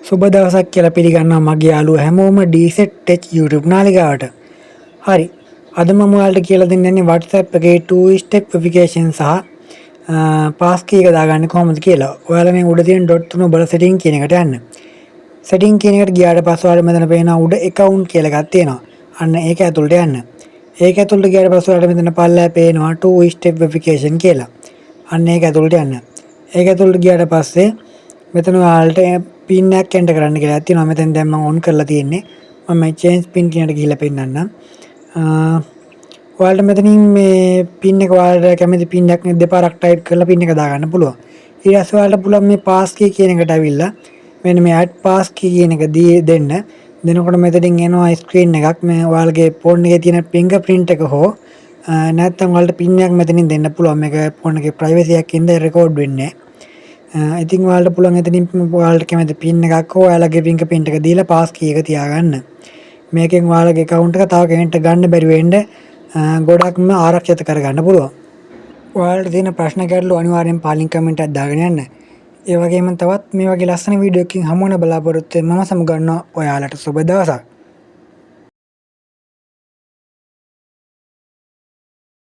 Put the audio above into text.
සුබ දවසක් කියලා පිළිගන්නවා මගේ යාළුවෝ හැමෝම DZ Tech YouTube නාලිකාවට. හරි. අද මම ඔයාලට කියලා දෙන්න යන්නේ WhatsApp එකේ two step verification සහ pass key එක දාගන්නේ කොහොමද කියලා. ඔයාලා මේ උඩ තියෙන dot තුන ඔබලා setting කියන එකට යන්න. setting කියන එකට ගියාට පස්සේ ඔයාලට මෙතන පේනවා උඩ account කියලා එකක් තියෙනවා. අන්න ඒක ඇතුළට යන්න. ඒක ඇතුළට ගියාට පස්සේ ඔයාලට මෙතන පල්ලෙහා පේනවා two step verification කියලා. අන්න ඒක ඇතුළට යන්න. ඒක ඇතුළට ගියාට පස්සේ මෙතන ඔයාලට පින් එකක් එන්ටර් කරන්න කියලා තියෙනවා. මෙතෙන් දැන් මම ඔන් කරලා තියෙන්නේ. මම මේ change pin කියන එකට ගිහිල්ලා පෙන්නන්නම්. ඔයාලට මෙතනින් මේ පින් එක ඔයාලට කැමති පින් එකක් දෙපාරක් ටයිප් කරලා පින් එක දාගන්න පුළුවන්. ඊට පස්සේ ඔයාලට පුළුවන් මේ pass key කියන එකට ඇවිල්ලා මෙන්න මේ add pass key කියන එක දෙන්න. දෙනකොට මෙතනින් එනවා screen එකක්. මේ ඔයාලගේ phone එකේ තියෙන fingerprint එක හෝ නැත්නම් ඔයාලට පින් එකක් මෙතනින් දෙන්න පුළුවන්. මේක phone එකේ privacy එකක් ඉඳලා record වෙන්නේ නැහැ. ඉතින් ඔයාලට පුළුවන් එතනින් ඔයාලට කැමති පින් එකක් හෝ ඔයාලගේ fingerprint එක දීලා pass key එක තියාගන්න. මේකෙන් ඔයාලගේ account එක තව කෙනෙක්ට ගන්න බැරි වෙන්න ගොඩක්ම ආරක්ෂිත කරගන්න පුළුවන්. ඔයාලට තියෙන ප්‍රශ්න ගැටලු අනිවාර්යෙන් පාලින් කමෙන්ට් එකක් දාගෙන යන්න. ඒ වගේම තවත් මේ වගේ ලස්සන වීඩියෝ එකකින් හමු වෙන බලාපොරොත්තු වෙන මම සමු ගන්නවා ඔයාලට සුබ දවසක්.